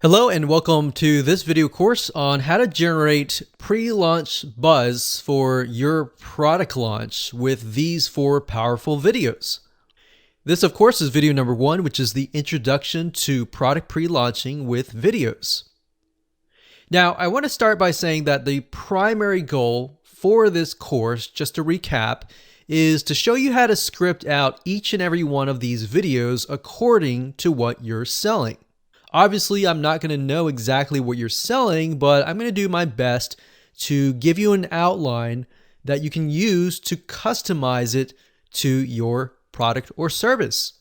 Hello and welcome to this video course on how to generate pre-launch buzz for your product launch with these 4 powerful videos. This of course is video number 1, which is the introduction to product pre-launching with videos. Now I want to start by saying that the primary goal for this course, just to recap, is to show you how to script out each and every one of these videos according to what you're selling. Obviously, I'm not going to know exactly what you're selling, but I'm going to do my best to give you an outline that you can use to customize it to your product or service.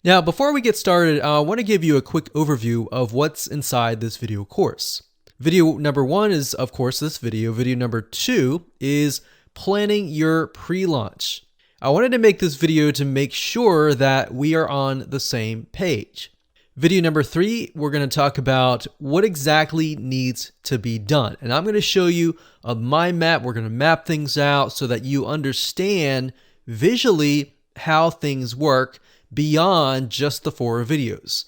Now, before we get started, I want to give you a quick overview of what's inside this video course. Video number 1 is, of course, this video. Video number 2 is planning your pre-launch. I wanted to make this video to make sure that we are on the same page. Video number 3, we're going to talk about what exactly needs to be done. And I'm going to show you a mind map. We're going to map things out so that you understand visually how things work beyond just the 4 videos.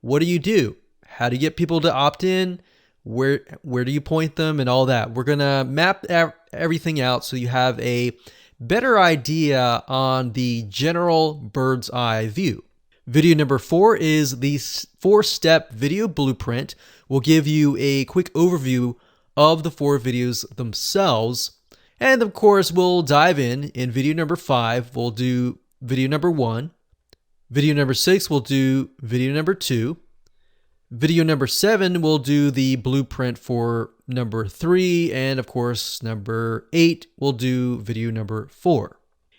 What do you do? How do you get people to opt in? Where do you point them and all that? We're going to map everything out so you have a better idea on the general bird's eye view. Video number 4 is the 4-step video blueprint. We'll give you a quick overview of the 4 videos themselves. And of course, we'll dive in video number 5. We'll do video number 1. Video number 6, we'll do video number 2. Video number 7, we'll do the blueprint for number 3. And of course, number 8, we'll do video number 4.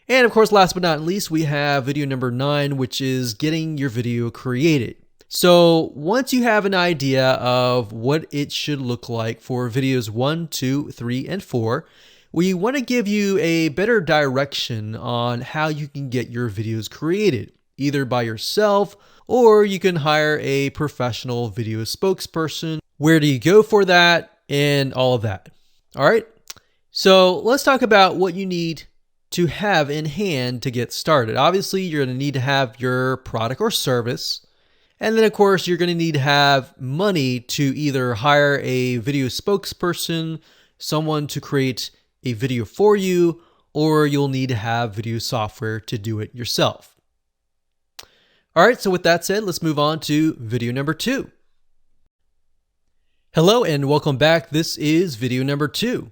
And of course, last but not least, we have video number 9, which is getting your video created. So once you have an idea of what it should look like for videos 1, 2, 3, and 4, we want to give you a better direction on how you can get your videos created, either by yourself or you can hire a professional video spokesperson. Where do you go for that and all of that? All right. So let's talk about what you need to have in hand to get started. Obviously, you're going to need to have your product or service. And then, of course, you're going to need to have money to either hire a video spokesperson, someone to create a video for you, or you'll need to have video software to do it yourself. All right, so with that said, let's move on to video number 2. Hello and welcome back. This is video number 2.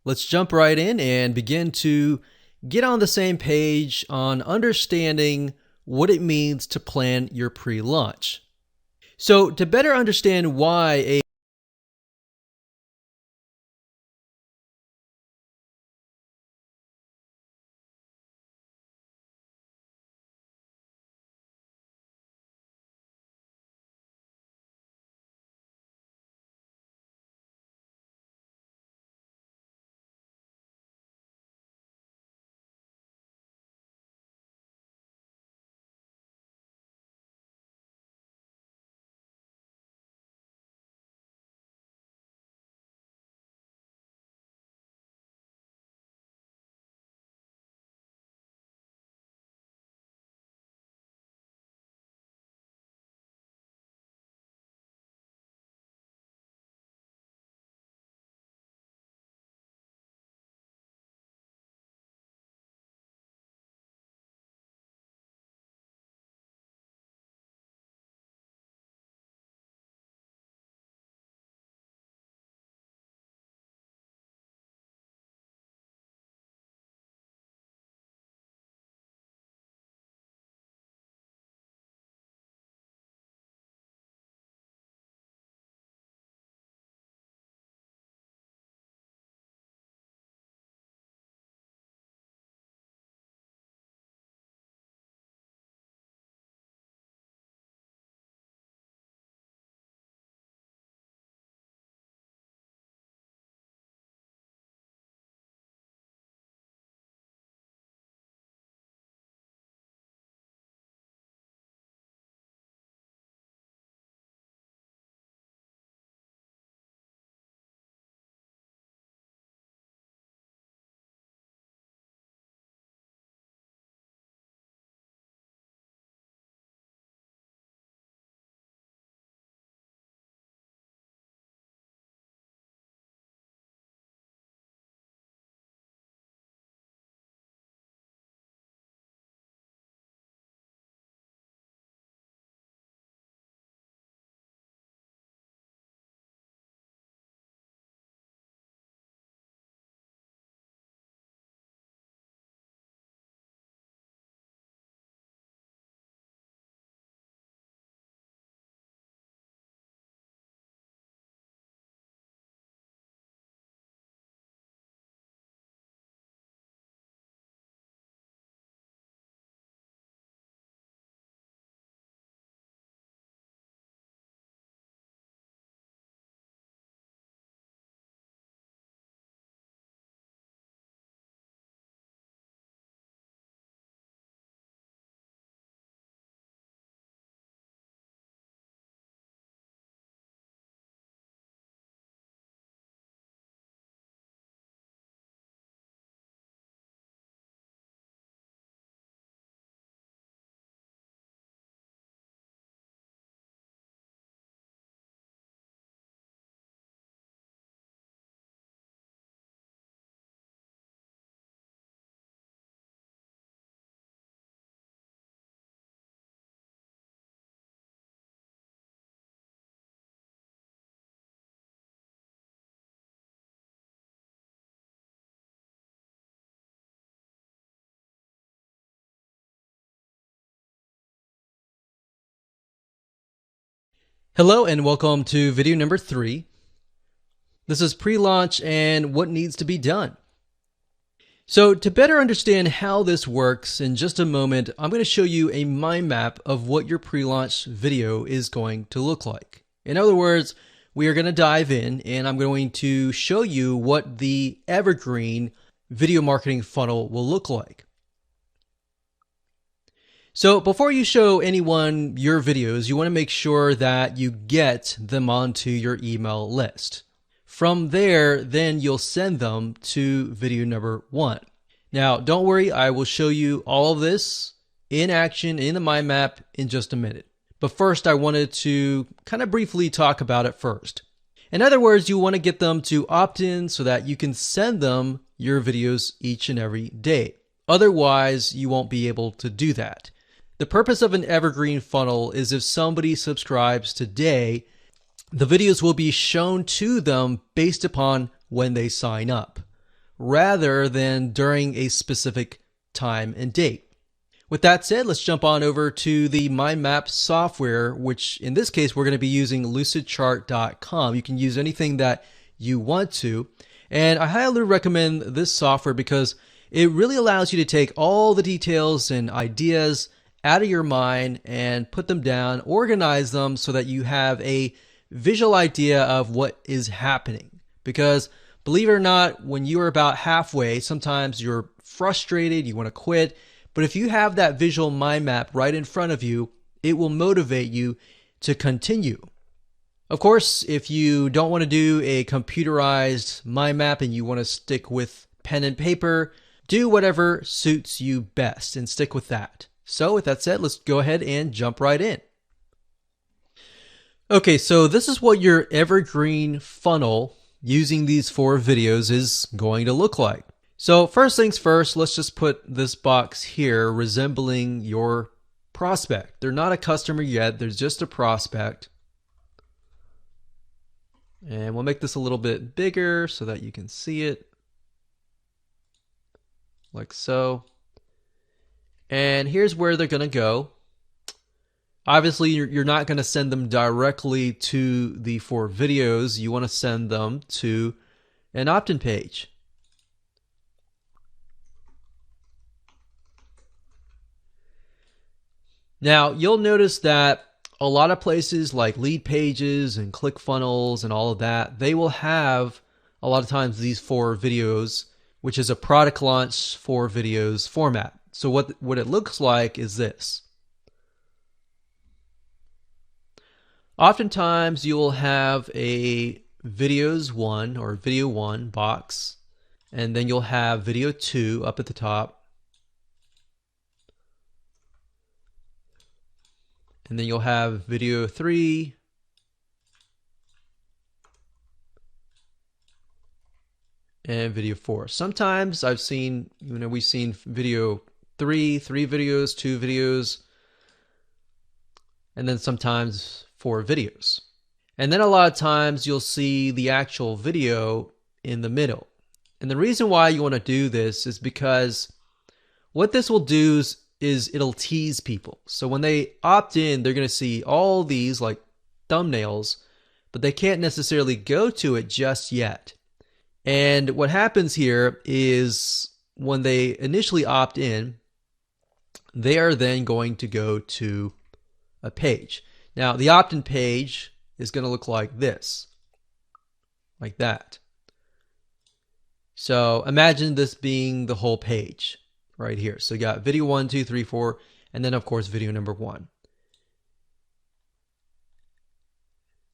Let's jump right in and begin to get on the same page on understanding what it means to plan your pre-launch. So to better understand why a Hello and welcome to video number 3. This is pre-launch and what needs to be done. So to better understand how this works, in just a moment, I'm going to show you a mind map of what your pre-launch video is going to look like. In other words, we are going to dive in and I'm going to show you what the evergreen video marketing funnel will look like. So before you show anyone your videos, you want to make sure that you get them onto your email list. From there, then you'll send them to video number 1. Now, don't worry, I will show you all of this in action in the mind map in just a minute. But first, I wanted to kind of briefly talk about it first. In other words, you want to get them to opt in so that you can send them your videos each and every day. Otherwise, you won't be able to do that. The purpose of an evergreen funnel is if somebody subscribes today, the videos will be shown to them based upon when they sign up, rather than during a specific time and date. With that said, let's jump on over to the mind map software, which in this case, we're going to be using lucidchart.com. You can use anything that you want to. And I highly recommend this software because it really allows you to take all the details and ideas out of your mind and put them down, organize them so that you have a visual idea of what is happening. Because believe it or not, when you are about halfway, sometimes you're frustrated, you want to quit. But if you have that visual mind map right in front of you, it will motivate you to continue. Of course, if you don't want to do a computerized mind map and you want to stick with pen and paper, do whatever suits you best and stick with that. So with that said, let's go ahead and jump right in. Okay, so this is what your evergreen funnel using these 4 videos is going to look like. So first things first, let's just put this box here resembling your prospect. They're not a customer yet, they're just a prospect. And we'll make this a little bit bigger so that you can see it. Like so. And here's where they're going to go. Obviously, you're not going to send them directly to the 4 videos. You want to send them to an opt-in page. Now, you'll notice that a lot of places like lead pages and ClickFunnels and all of that, they will have a lot of times these 4 videos, which is a product launch 4 videos format. So what it looks like is this. Oftentimes you'll have a videos 1 or video 1 box, and then you'll have video 2 up at the top. And then you'll have video 3, and video 4. Sometimes I've seen, we've seen video 3 videos, 2 videos, and then sometimes 4 videos. And then a lot of times you'll see the actual video in the middle. And the reason why you want to do this is because what this will do is it'll tease people. So when they opt in, they're going to see all these like thumbnails, but they can't necessarily go to it just yet. And what happens here is when they initially opt in, they are then going to go to a page. Now, the opt-in page is going to look like this, like that. So imagine this being the whole page right here. So you got video 1, 2, 3, 4, and then of course video number 1.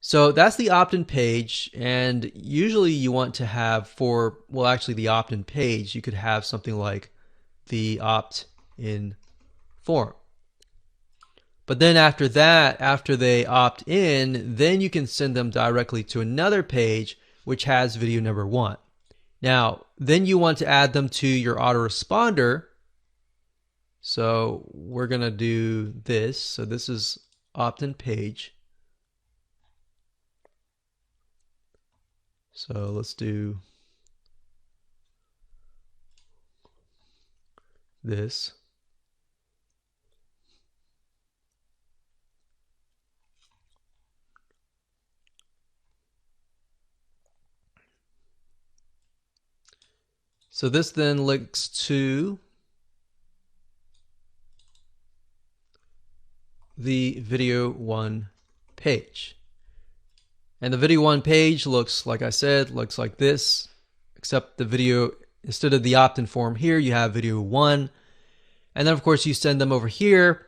So that's the opt-in page, and usually you want to have the opt-in page, you could have something like the opt-in form. But then after that, after they opt in, then you can send them directly to another page which has video number 1. Now, then you want to add them to your autoresponder. So we're going to do this. So this is opt-in page. So let's do this. So this then links to the video 1 page. And the video 1 page looks, like I said, looks like this, except the video, instead of the opt-in form here, you have video 1. And then of course you send them over here,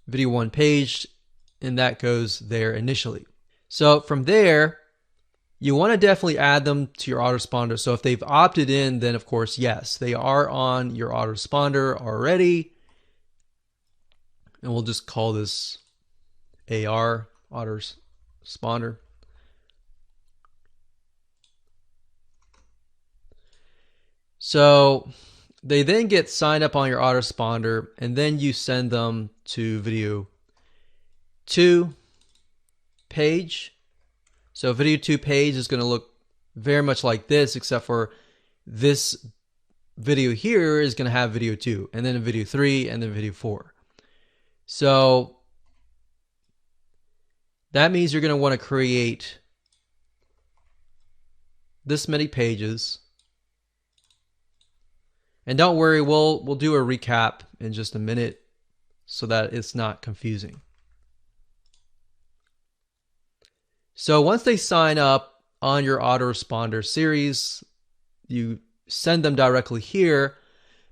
video 1 page, and that goes there initially. So from there, you want to definitely add them to your autoresponder. So if they've opted in, then of course, yes, they are on your autoresponder already. And we'll just call this AR, autoresponder. So they then get signed up on your autoresponder, and then you send them to video 2 page. So video 2 page is going to look very much like this, except for this video here is going to have video 2, and then video 3, and then video 4. So that means you're going to want to create this many pages. And don't worry, we'll do a recap in just a minute so that it's not confusing. So once they sign up on your autoresponder series, you send them directly here,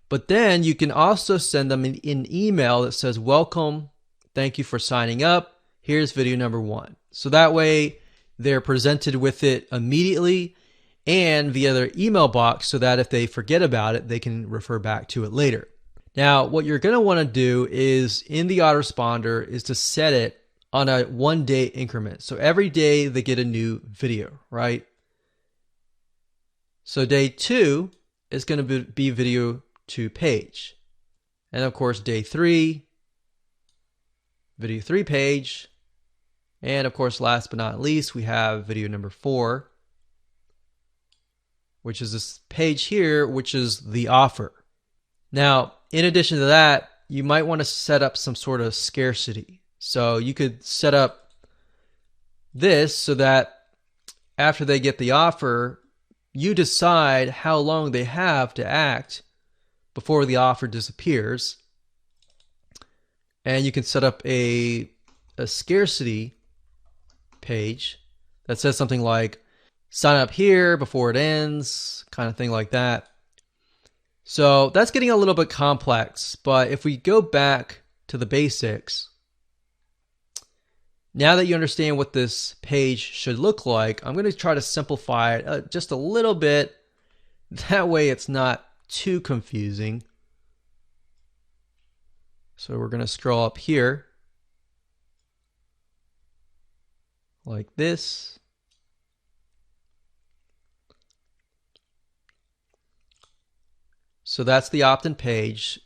but then you can also send them an email that says, welcome, thank you for signing up, here's video number 1. So that way they're presented with it immediately and via their email box, so that if they forget about it, they can refer back to it later. Now, what you're going to want to do is in the autoresponder is to set it on a 1-day increment. So every day they get a new video, right? So day 2 is going to be video 2 page. And of course, day 3, video 3 page. And of course, last but not least, we have video number 4, which is this page here, which is the offer. Now, in addition to that, you might want to set up some sort of scarcity. So you could set up this so that after they get the offer, you decide how long they have to act before the offer disappears. And you can set up a scarcity page that says something like, sign up here before it ends, kind of thing like that. So that's getting a little bit complex, but if we go back to the basics, now that you understand what this page should look like, I'm going to try to simplify it just a little bit. That way it's not too confusing. So we're going to scroll up here like this. So that's the opt-in page.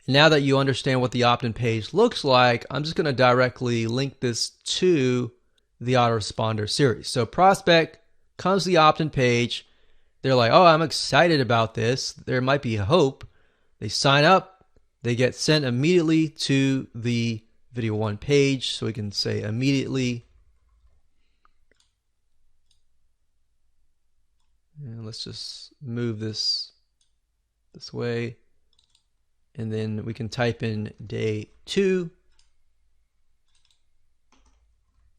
Now that you understand what the opt-in page looks like, I'm just going to directly link this to the autoresponder series. So prospect comes to the opt-in page. They're like, oh, I'm excited about this. There might be a hope. They sign up. They get sent immediately to the video 1 page. So we can say immediately. And let's just move this way, and then we can type in day 2,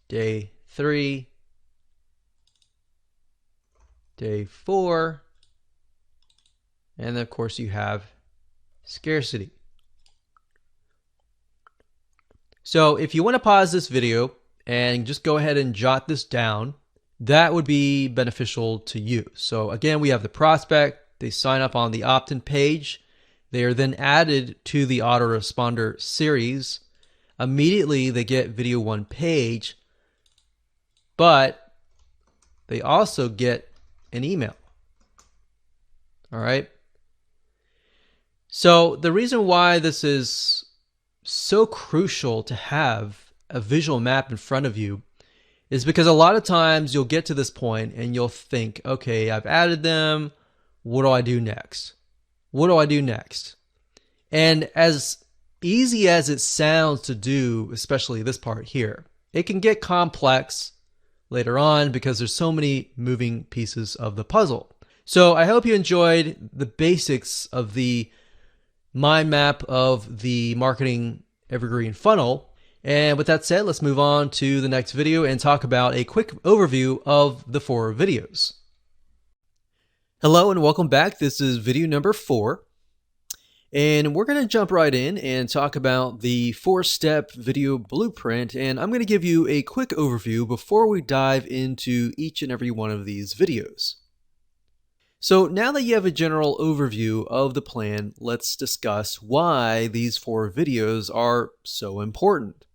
day 3, day 4, and then of course you have scarcity. So if you want to pause this video and just go ahead and jot this down, that would be beneficial to you. So again, we have the prospect. They sign up on the opt-in page. They are then added to the autoresponder series. Immediately, they get video 1 page, but they also get an email. All right. So the reason why this is so crucial to have a visual map in front of you is because a lot of times you'll get to this point and you'll think, okay, I've added them. What do I do next? What do I do next? And as easy as it sounds to do, especially this part here, it can get complex later on because there's so many moving pieces of the puzzle. So I hope you enjoyed the basics of the mind map of the marketing evergreen funnel. And with that said, let's move on to the next video and talk about a quick overview of the 4 videos. Hello and welcome back. This is video number 4. And we're going to jump right in and talk about the 4-step video blueprint. And I'm going to give you a quick overview before we dive into each and every one of these videos. So now that you have a general overview of the plan, let's discuss why these 4 videos are so important.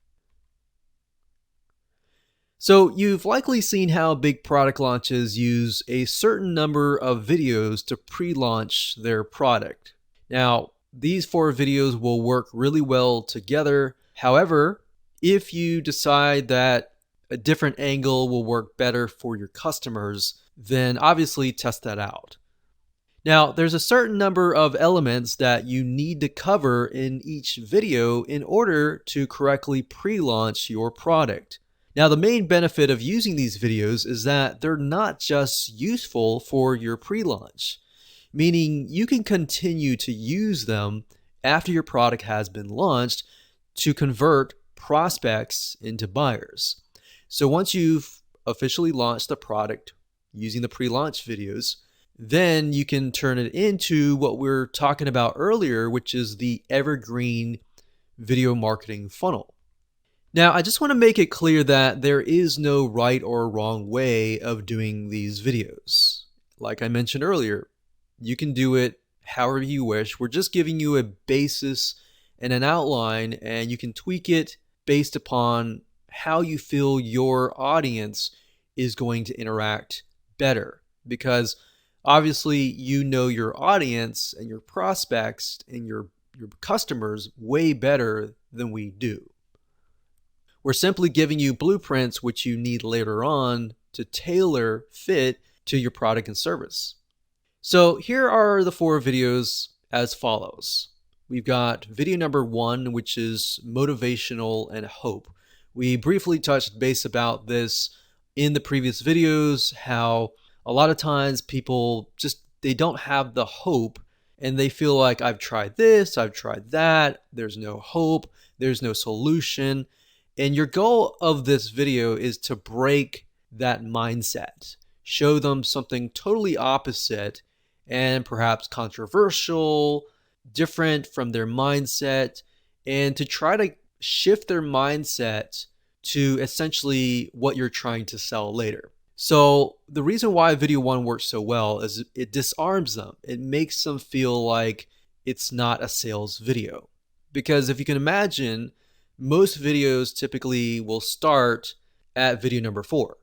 So you've likely seen how big product launches use a certain number of videos to pre-launch their product. Now, these 4 videos will work really well together. However, if you decide that a different angle will work better for your customers, then obviously test that out. Now, there's a certain number of elements that you need to cover in each video in order to correctly pre-launch your product. Now, the main benefit of using these videos is that they're not just useful for your pre-launch, meaning you can continue to use them after your product has been launched to convert prospects into buyers. So once you've officially launched the product using the pre-launch videos, then you can turn it into what we're talking about earlier, which is the evergreen video marketing funnel. Now, I just want to make it clear that there is no right or wrong way of doing these videos. Like I mentioned earlier, you can do it however you wish. We're just giving you a basis and an outline, and you can tweak it based upon how you feel your audience is going to interact better. Because obviously, you know your audience and your prospects and your customers way better than we do. We're simply giving you blueprints which you need later on to tailor fit to your product and service. So here are the 4 videos as follows. We've got video number 1, which is motivational and hope. We briefly touched base about this in the previous videos, how a lot of times people they don't have the hope and they feel like I've tried this, I've tried that, there's no hope, there's no solution. And your goal of this video is to break that mindset, show them something totally opposite and perhaps controversial, different from their mindset, and to try to shift their mindset to essentially what you're trying to sell later. So the reason why video 1 works so well is it disarms them. It makes them feel like it's not a sales video. Because if you can imagine, most videos typically will start at video number 4.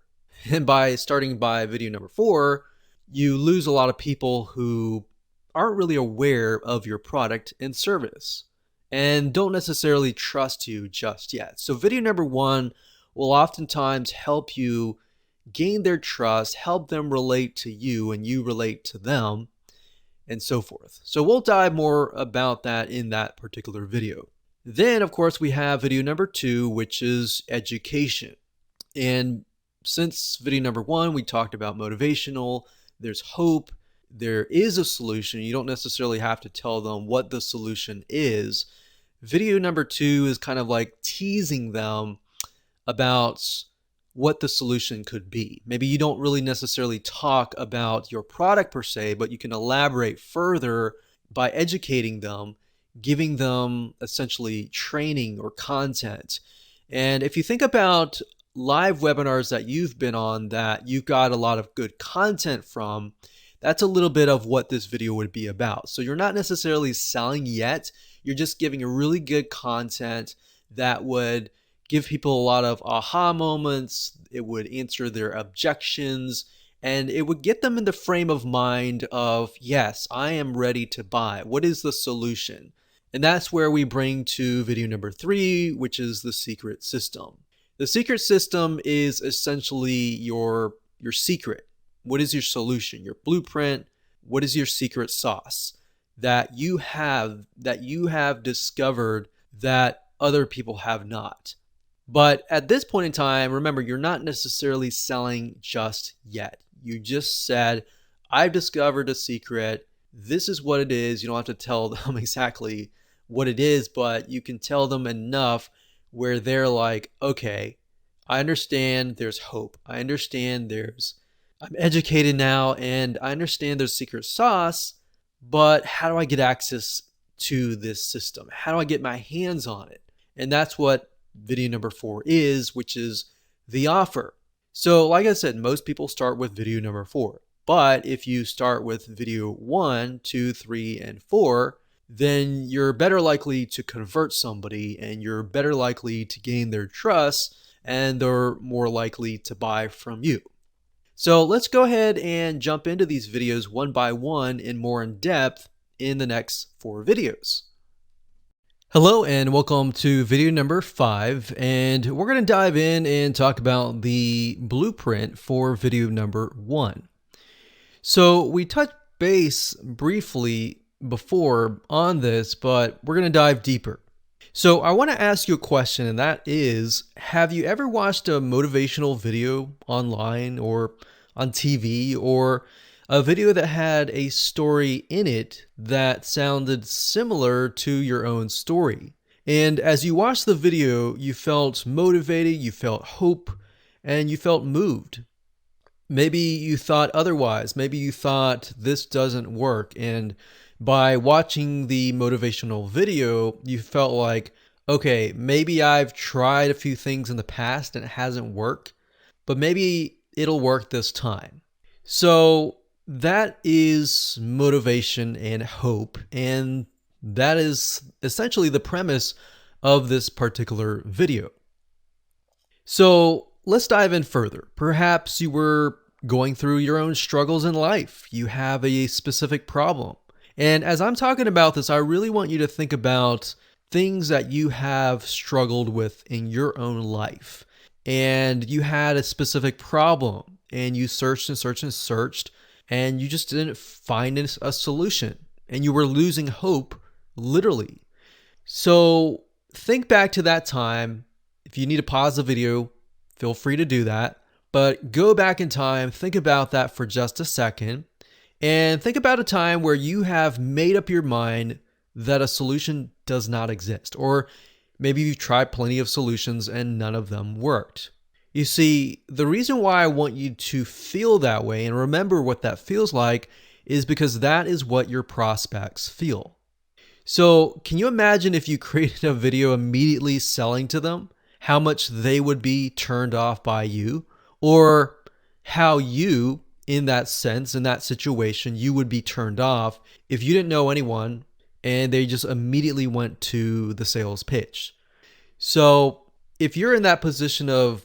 And by starting by video number 4, you lose a lot of people who aren't really aware of your product and service and don't necessarily trust you just yet. So video number 1 will oftentimes help you gain their trust, help them relate to you and you relate to them, and so forth. So we'll dive more about that in that particular video. Then, of course, we have video number 2, which is education. And since video number 1, we talked about motivational, there's hope, there is a solution. You don't necessarily have to tell them what the solution is. Video number 2 is kind of like teasing them about what the solution could be. Maybe you don't really necessarily talk about your product per se, but you can elaborate further by educating them, giving them essentially training or content. And if you think about live webinars that you've been on that you've got a lot of good content from, that's a little bit of what this video would be about. So you're not necessarily selling yet, you're just giving a really good content that would give people a lot of aha moments, it would answer their objections, and it would get them in the frame of mind of, yes, I am ready to buy. What is the solution? And that's where we bring to video number 3, which is the secret system. The secret system is essentially your secret. What is your solution, your blueprint? What is your secret sauce that you have discovered that other people have not? But at this point in time, remember, you're not necessarily selling just yet. You just said, I've discovered a secret. This is what it is. You don't have to tell them exactly what it is, but you can tell them enough where they're like, okay, I understand there's hope. I understand I'm educated now and I understand there's secret sauce, but how do I get access to this system? How do I get my hands on it? And that's what video number 4 is, which is the offer. So like I said, most people start with video number 4. But if you start with video 1, 2, 3, and 4, then you're better likely to convert somebody and you're better likely to gain their trust and they're more likely to buy from you. So let's go ahead and jump into these videos one by one and more in depth in the next 4 videos. Hello and welcome to video number 5, and we're going to dive in and talk about the blueprint for video number 1. So we touched base briefly before on this, but we're going to dive deeper. So I want to ask you a question, and that is, have you ever watched a motivational video online or on TV, or a video that had a story in it that sounded similar to your own story? And as you watched the video, you felt motivated, you felt hope, and you felt moved. Maybe you thought otherwise. Maybe you thought this doesn't work. And by watching the motivational video, you felt like, okay, maybe I've tried a few things in the past and it hasn't worked, but maybe it'll work this time. So that is motivation and hope. And that is essentially the premise of this particular video. So let's dive in further. Perhaps you were going through your own struggles in life. You have a specific problem. And as I'm talking about this, I really want you to think about things that you have struggled with in your own life. And you had a specific problem and you searched and searched and searched, and you just didn't find a solution, and you were losing hope, literally. So think back to that time. If you need to pause the video, feel free to do that. But go back in time, think about that for just a second, and think about a time where you have made up your mind that a solution does not exist. Or maybe you've tried plenty of solutions and none of them worked. You see, the reason why I want you to feel that way and remember what that feels like is because that is what your prospects feel. So can you imagine if you created a video immediately selling to them, how much they would be turned off by you? Or how you, in that sense, in that situation, you would be turned off if you didn't know anyone and they just immediately went to the sales pitch. So if you're in that position of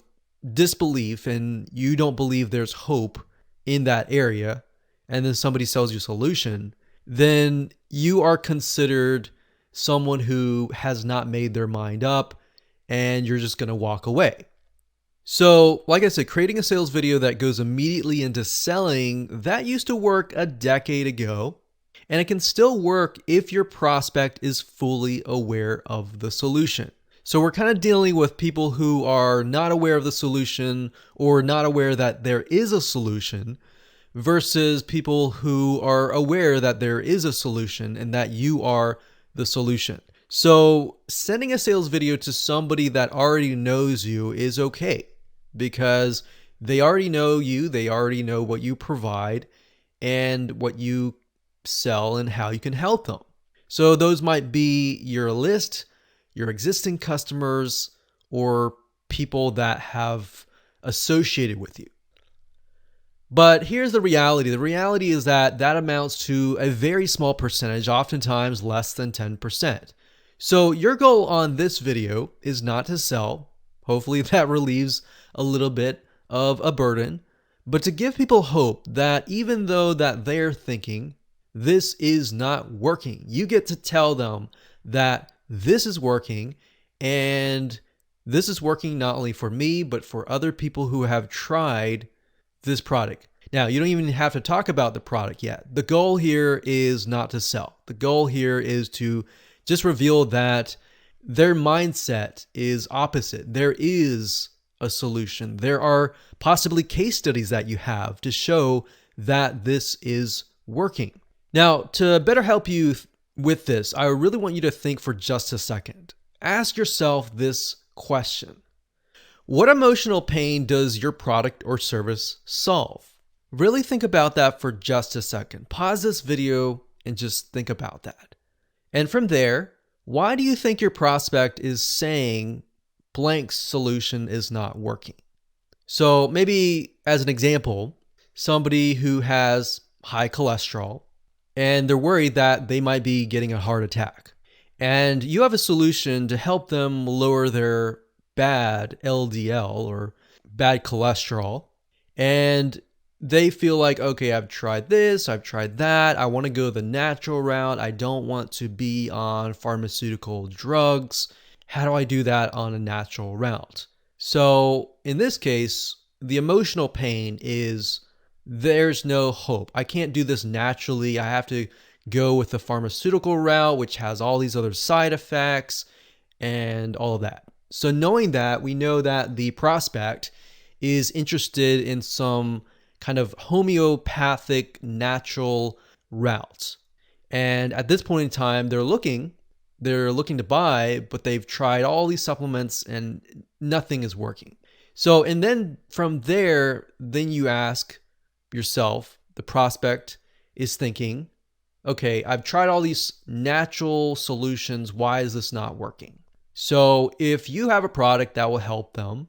disbelief and you don't believe there's hope in that area, and then somebody sells you a solution, then you are considered someone who has not made their mind up and you're just going to walk away. So like I said, creating a sales video that goes immediately into selling, that used to work a decade ago, and it can still work if your prospect is fully aware of the solution. So we're kind of dealing with people who are not aware of the solution or not aware that there is a solution versus people who are aware that there is a solution and that you are the solution. So sending a sales video to somebody that already knows you is okay because they already know you, they already know what you provide and what you sell and how you can help them. So those might be your list, your existing customers, or people that have associated with you. But here's the reality. The reality is that that amounts to a very small percentage, oftentimes less than 10%. So your goal on this video is not to sell. Hopefully that relieves a little bit of a burden, but to give people hope that even though that they're thinking this is not working, you get to tell them that this is working, and this is working not only for me, but for other people who have tried this product. Now, you don't even have to talk about the product yet. The goal here is not to sell. The goal here is to just reveal that their mindset is opposite. There is a solution. There are possibly case studies that you have to show that this is working. Now, to better help you with this, I really want you to think for just a second. Ask yourself this question. What emotional pain does your product or service solve? Really think about that for just a second. Pause this video and just think about that. And from there, why do you think your prospect is saying blank solution is not working? So maybe as an example, somebody who has high cholesterol and they're worried that they might be getting a heart attack. And you have a solution to help them lower their bad LDL or bad cholesterol. And they feel like, okay, I've tried this, I've tried that. I want to go the natural route. I don't want to be on pharmaceutical drugs. How do I do that on a natural route? So in this case, the emotional pain is there's no hope. I can't do this naturally. I have to go with the pharmaceutical route, which has all these other side effects and all of that. So knowing that, we know that the prospect is interested in some kind of homeopathic natural route. And at this point in time, they're looking to buy, but they've tried all these supplements and nothing is working. So, and then from there, then you ask yourself, the prospect is thinking, okay, I've tried all these natural solutions. Why is this not working? So if you have a product that will help them,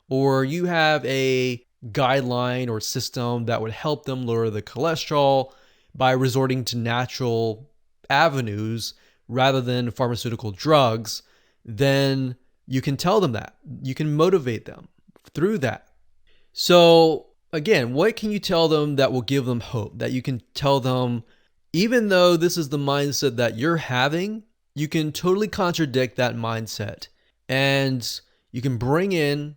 or you have a guideline or system that would help them lower the cholesterol by resorting to natural avenues rather than pharmaceutical drugs, then you can tell them that. You can motivate them through that. So again, what can you tell them that will give them hope? That you can tell them, even though this is the mindset that you're having, you can totally contradict that mindset. And you can bring in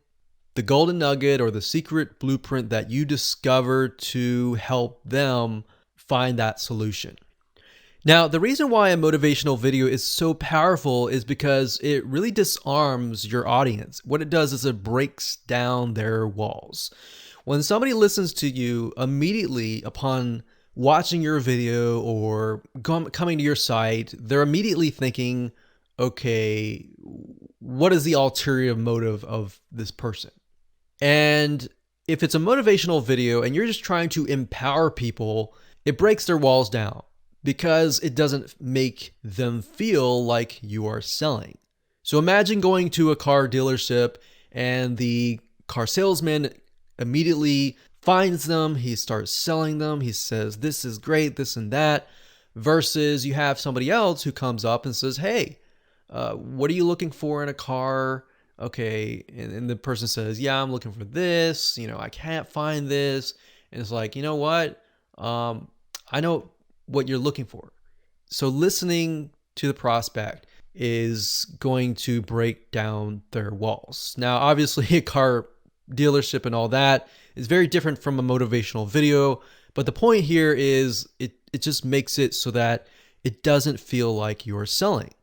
the golden nugget or the secret blueprint that you discovered to help them find that solution. Now, the reason why a motivational video is so powerful is because it really disarms your audience. What it does is it breaks down their walls. When somebody listens to you immediately upon watching your video or coming to your site, they're immediately thinking, okay, what is the ulterior motive of this person? And if it's a motivational video and you're just trying to empower people, it breaks their walls down because it doesn't make them feel like you are selling. So imagine going to a car dealership and the car salesman immediately finds them, he starts selling them, he says, this is great, this and that, versus you have somebody else who comes up and says, hey, what are you looking for in a car? Okay, and the person says, yeah, I'm looking for this, I can't find this. And it's like, you know what? I know what you're looking for. So listening to the prospect is going to break down their walls. Now, obviously, a car dealership and all that is very different from a motivational video, but the point here is it just makes it so that it doesn't feel like you're selling.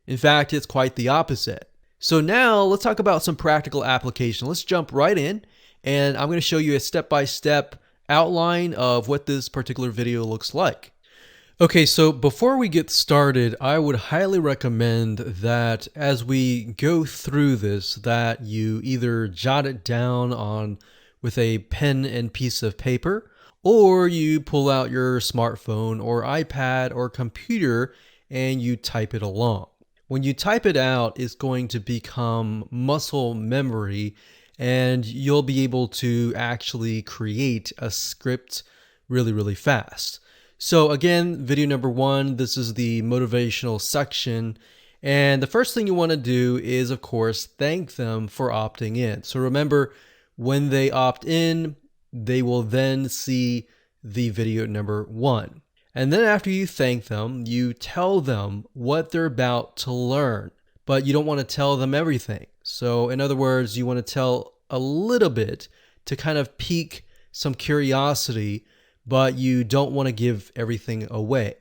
In fact, it's quite the opposite. So now let's talk about some practical application. Let's jump right in, and I'm going to show you a step-by-step outline of what this particular video looks like. Okay, so before we get started, I would highly recommend that as we go through this, that you either jot it down with a pen and piece of paper, or you pull out your smartphone or iPad or computer and you type it along. When you type it out, it's going to become muscle memory and you'll be able to actually create a script really, really fast. So again, video number 1, this is the motivational section. And the first thing you want to do is, of course, thank them for opting in. So remember, when they opt in, they will then see the video number 1. And then after you thank them, you tell them what they're about to learn, but you don't want to tell them everything. So in other words, you want to tell a little bit to kind of pique some curiosity, but you don't want to give everything away,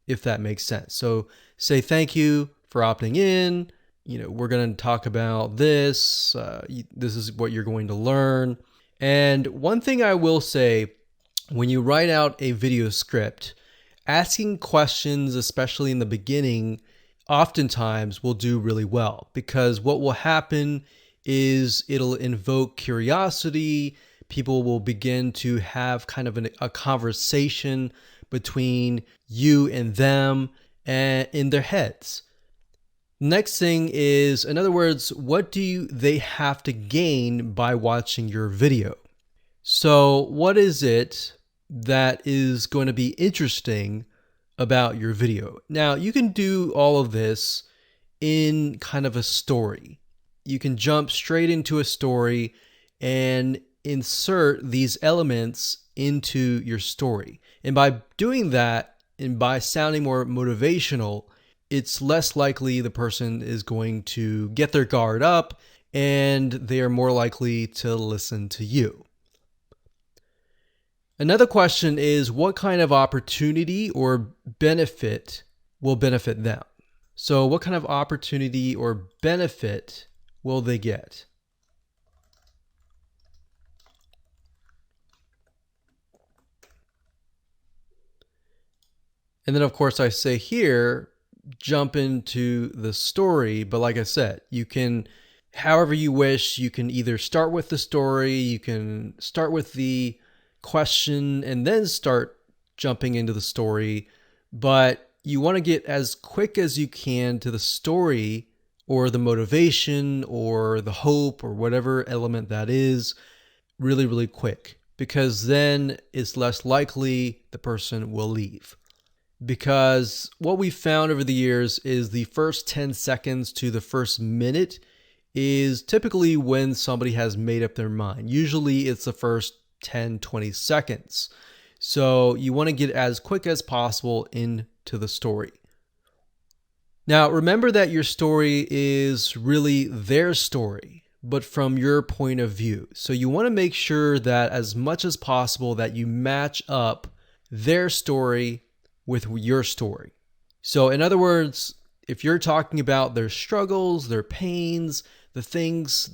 if that makes sense. So say thank you for opting in. We're going to talk about this. This is what you're going to learn. And one thing I will say, when you write out a video script, asking questions, especially in the beginning, oftentimes will do really well, because what will happen is it'll invoke curiosity. People will begin to have kind of a conversation between you and them and in their heads. Next thing is, in other words, what do they have to gain by watching your video? So what is it that is going to be interesting about your video? Now, you can do all of this in kind of a story. You can jump straight into a story and insert these elements into your story. And by doing that, and by sounding more motivational, it's less likely the person is going to get their guard up, and they are more likely to listen to you. Another question is, what kind of opportunity or benefit will benefit them? So what kind of opportunity or benefit will they get? And then, of course, I say here, jump into the story. But like I said, you can, however you wish, you can either start with the story, you can start with the question, and then start jumping into the story. But you want to get as quick as you can to the story, or the motivation, or the hope, or whatever element that is, really, really quick, because then it's less likely the person will leave. Because what we've found over the years is the first 10 seconds to the first minute is typically when somebody has made up their mind. Usually it's the first 10, 20 seconds. So you want to get as quick as possible into the story. Now, remember that your story is really their story, but from your point of view. So you want to make sure that as much as possible that you match up their story with your story. So in other words, if you're talking about their struggles, their pains, the things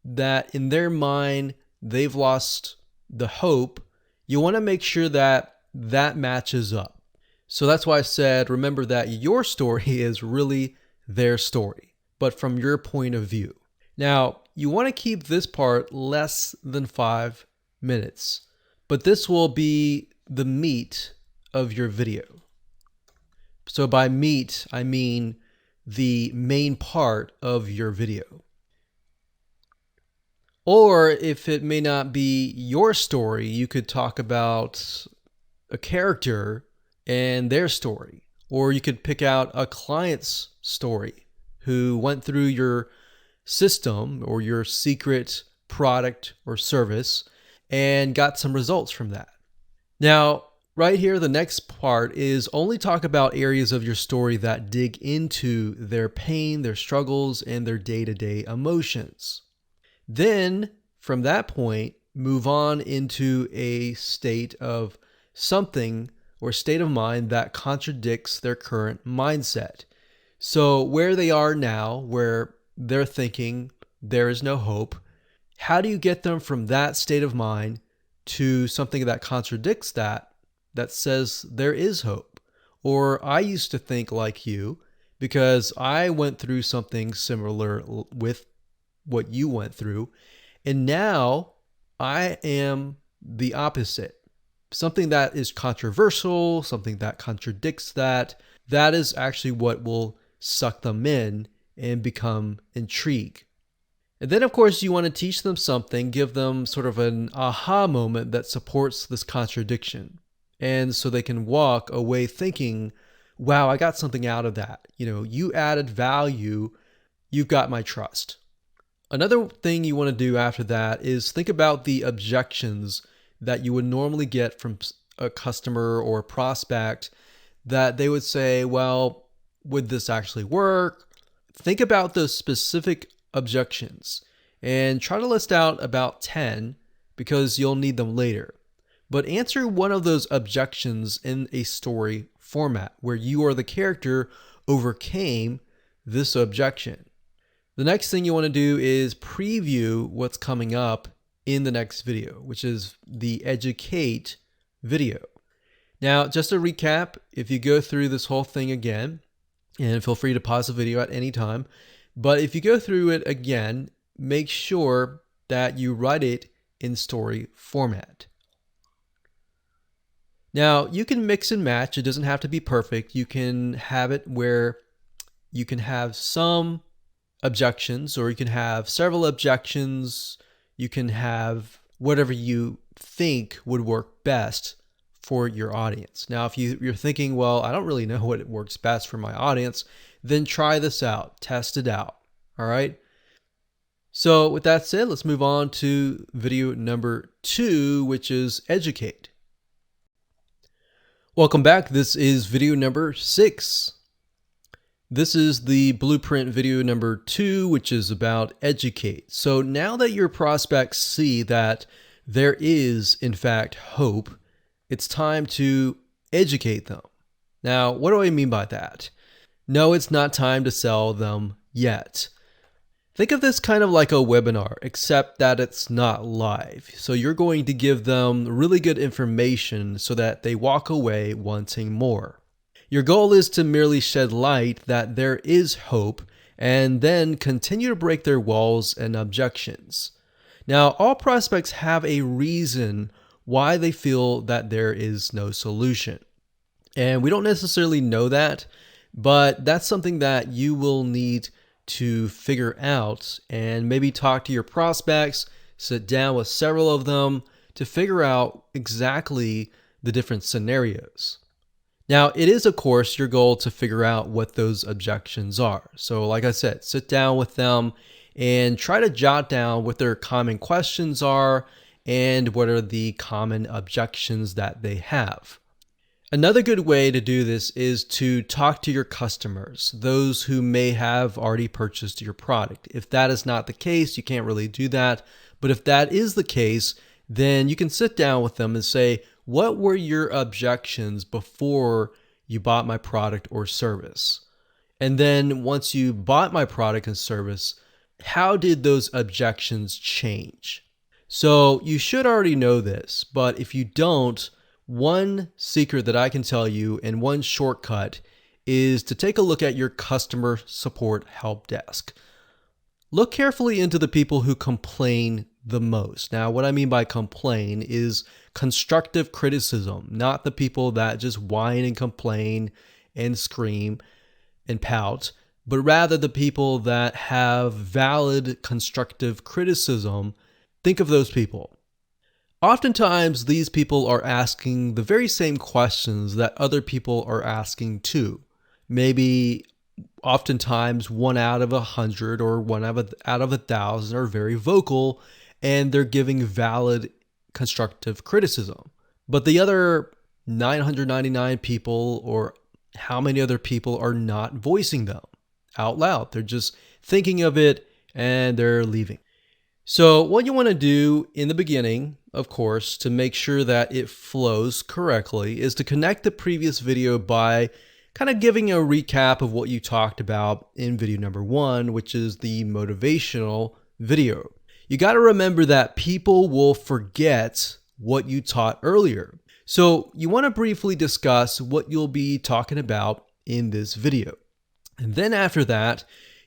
that in their mind they've lost the hope, you want to make sure that that matches up. So that's why I said, remember that your story is really their story, but from your point of view. Now, you want to keep this part less than 5 minutes, but this will be the meat of your video. So by meat, I mean the main part of your video. Or if it may not be your story, you could talk about a character and their story. Or you could pick out a client's story who went through your system or your secret product or service and got some results from that. Now, right here, the next part is only talk about areas of your story that dig into their pain, their struggles, and their day-to-day emotions. Then, from that point, move on into a state of something or state of mind that contradicts their current mindset. So where they are now, where they're thinking there is no hope, how do you get them from that state of mind to something that contradicts that says there is hope? Or I used to think like you because I went through something similar with what you went through, and now I am the opposite. Something that is controversial, something that contradicts that is actually what will suck them in and become intrigued. And then, of course, you want to teach them something, give them sort of an aha moment that supports this contradiction. And so they can walk away thinking, wow, I got something out of that. You added value. You've got my trust. Another thing you want to do after that is think about the objections that you would normally get from a customer or a prospect that they would say, well, would this actually work? Think about those specific objections and try to list out about 10 because you'll need them later. But answer one of those objections in a story format where you or the character overcame this objection. The next thing you want to do is preview what's coming up in the next video, which is the educate video. Now, just to recap, if you go through this whole thing again, and feel free to pause the video at any time, but if you go through it again, make sure that you write it in story format. Now, you can mix and match. It doesn't have to be perfect. You can have it where you can have some objections, or you can have several objections. You can have whatever you think would work best for your audience. Now, if you're thinking, well, I don't really know what works best for my audience, then try this out, test it out. All right. So with that said, let's move on to video number 2, which is educate. Welcome back. This is video number 6. This is the blueprint video number 2, which is about educate. So now that your prospects see that there is, in fact, hope, it's time to educate them. Now, what do I mean by that? No, it's not time to sell them yet. Think of this kind of like a webinar, except that it's not live. So you're going to give them really good information so that they walk away wanting more. Your goal is to merely shed light that there is hope and then continue to break their walls and objections. Now, all prospects have a reason why they feel that there is no solution. And we don't necessarily know that, but that's something that you will need to figure out, and maybe talk to your prospects, sit down with several of them to figure out exactly the different scenarios. Now, it is, of course, your goal to figure out what those objections are. So like I said, sit down with them and try to jot down what their common questions are and what are the common objections that they have. Another good way to do this is to talk to your customers, those who may have already purchased your product. If that is not the case, you can't really do that. But if that is the case, then you can sit down with them and say, what were your objections before you bought my product or service? And then once you bought my product and service, how did those objections change? So you should already know this, but if you don't, one secret that I can tell you and one shortcut is to take a look at your customer support help desk. Look carefully into the people who complain the most. Now, what I mean by complain is constructive criticism, not the people that just whine and complain and scream and pout, but rather the people that have valid constructive criticism. Think of those people. Oftentimes, these people are asking the very same questions that other people are asking too. Maybe oftentimes 1 out of 100 or 1 out of 1,000 are very vocal and they're giving valid constructive criticism. But the other 999 people, or how many other people, are not voicing them out loud. They're just thinking of it and they're leaving. So what you want to do in the beginning, of course, to make sure that it flows correctly, is to connect the previous video by kind of giving a recap of what you talked about in video number 1, which is the motivational video. You got to remember that people will forget what you taught earlier. So you want to briefly discuss what you'll be talking about in this video. And then after that,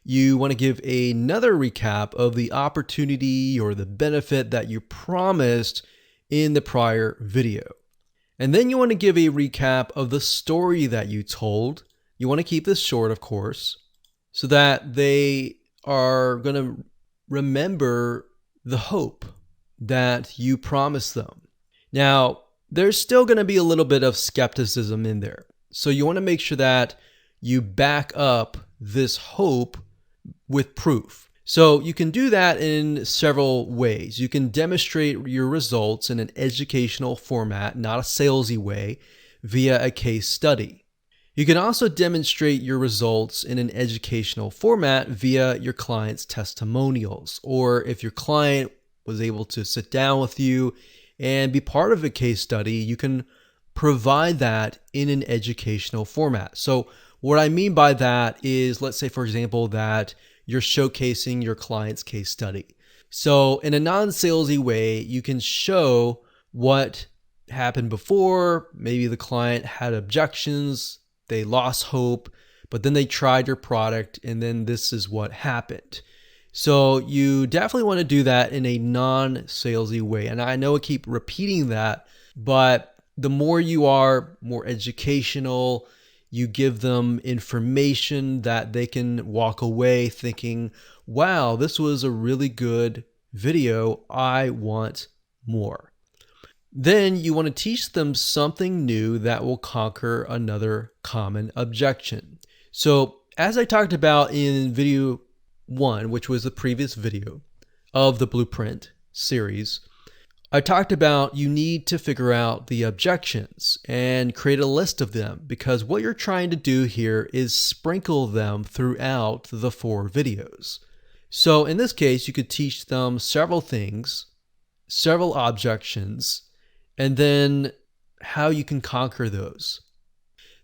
you want to give another recap of the opportunity or the benefit that you promised in the prior video. And then you want to give a recap of the story that you told. You want to keep this short, of course, so that they are going to remember the hope that you promised them. Now, there's still going to be a little bit of skepticism in there. So you want to make sure that you back up this hope with proof. So you can do that in several ways. You can demonstrate your results in an educational format, not a salesy way, via a case study. You can also demonstrate your results in an educational format via your client's testimonials, or if your client was able to sit down with you and be part of a case study, you can provide that in an educational format. So what I mean by that is, let's say, for example, that you're showcasing your client's case study. So in a non-salesy way, you can show what happened before. Maybe the client had objections, they lost hope, but then they tried your product and then this is what happened. So you definitely want to do that in a non-salesy way. And I know I keep repeating that, but the more you are more educational, you give them information that they can walk away thinking, wow, this was a really good video. I want more. Then you want to teach them something new that will conquer another common objection. So as I talked about in video 1, which was the previous video of the Blueprint series, I talked about you need to figure out the objections and create a list of them, because what you're trying to do here is sprinkle them throughout the 4 videos. So in this case, you could teach them several things, several objections, and then how you can conquer those.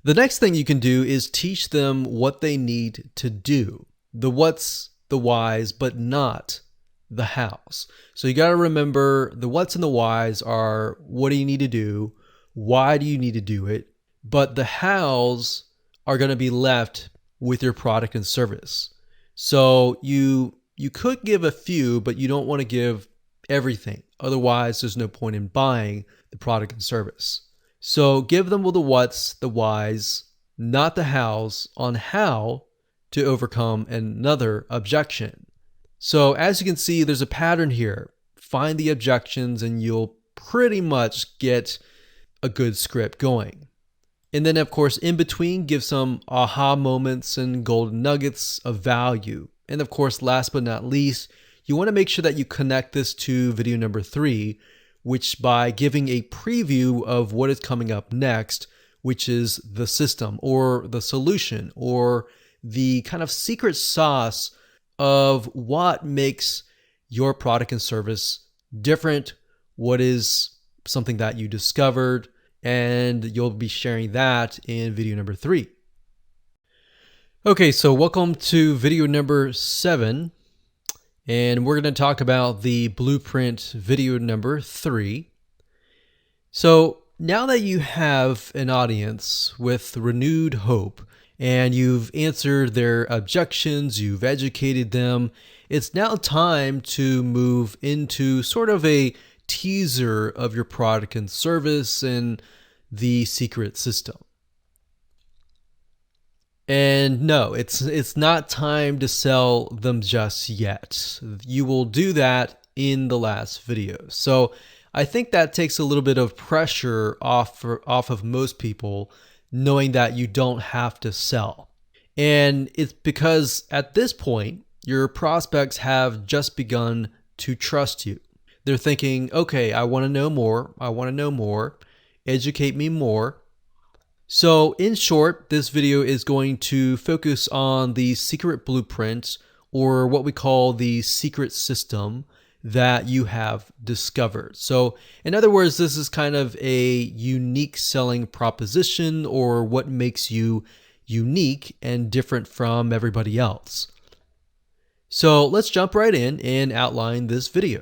The next thing you can do is teach them what they need to do. The what's, the whys, but not the hows. So you got to remember the what's and the whys are what do you need to do? Why do you need to do it? But the hows are going to be left with your product and service. So you could give a few, but you don't want to give everything. Otherwise, there's no point in buying the product and service. So give them the what's, the whys, not the hows, on how to overcome another objection. So as you can see, there's a pattern here. Find the objections and you'll pretty much get a good script going. And then of course, in between, give some aha moments and golden nuggets of value. And of course, last but not least, you want to make sure that you connect this to video number 3, which by giving a preview of what is coming up next, which is the system or the solution or the kind of secret sauce of what makes your product and service different, what is something that you discovered, and you'll be sharing that in video number 3. Okay, so welcome to video number 7, and we're going to talk about the Blueprint video number 3. So now that you have an audience with renewed hope, and you've answered their objections, you've educated them, it's now time to move into sort of a teaser of your product and service and the secret system. And no, it's not time to sell them just yet. You will do that in the last video. So I think that takes a little bit of pressure off of most people, knowing that you don't have to sell. And it's because at this point, your prospects have just begun to trust you. They're thinking, okay, I want to know more. I want to know more. Educate me more. So in short, this video is going to focus on the secret blueprint, or what we call the secret system that you have discovered. So in other words, this is kind of a unique selling proposition, or what makes you unique and different from everybody else. So let's jump right in and outline this video.